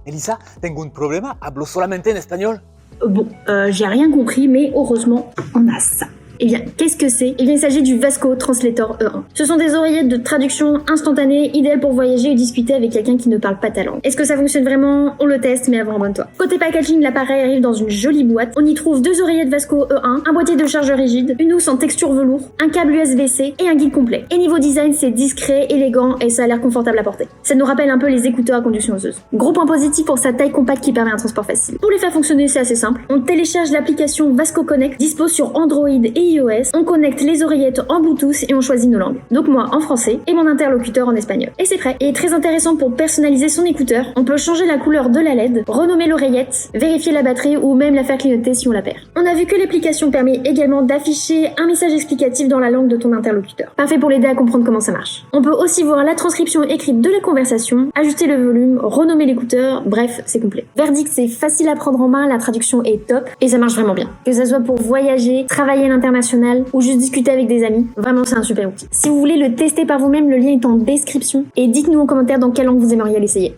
Elisa, tengo un problema, hablo solamente en español. J'ai rien compris, mais heureusement, on a ça. Eh bien, qu'est-ce que c'est? Eh bien, il s'agit du Vasco Translator E1. Ce sont des oreillettes de traduction instantanée, idéales pour voyager ou discuter avec quelqu'un qui ne parle pas ta langue. Est-ce que ça fonctionne vraiment? On le teste, mais avant, abonne-toi. Côté packaging, l'appareil arrive dans une jolie boîte. On y trouve 2 oreillettes Vasco E1, un boîtier de chargeur rigide, une housse en texture velours, un câble USB-C et un guide complet. Et niveau design, c'est discret, élégant et ça a l'air confortable à porter. Ça nous rappelle un peu les écouteurs à conduction oseuse. Gros point positif pour sa taille compacte qui permet un transport facile. Pour les faire fonctionner, c'est assez simple. On télécharge l'application Vasco Connect, dispo sur Android et iOS, on connecte les oreillettes en Bluetooth et on choisit nos langues. Donc moi en français et mon interlocuteur en espagnol. Et c'est prêt. Et très intéressant pour personnaliser son écouteur, on peut changer la couleur de la LED, renommer l'oreillette, vérifier la batterie ou même la faire clignoter si on la perd. On a vu que l'application permet également d'afficher un message explicatif dans la langue de ton interlocuteur. Parfait pour l'aider à comprendre comment ça marche. On peut aussi voir la transcription écrite de la conversation, ajuster le volume, renommer l'écouteur, bref, c'est complet. Verdict, c'est facile à prendre en main, la traduction est top et ça marche vraiment bien. Que ça soit pour voyager, travailler à l'international ou juste discuter avec des amis, vraiment c'est un super outil. Si vous voulez le tester par vous-même, le lien est en description et dites-nous en commentaire dans quelle langue vous aimeriez l'essayer.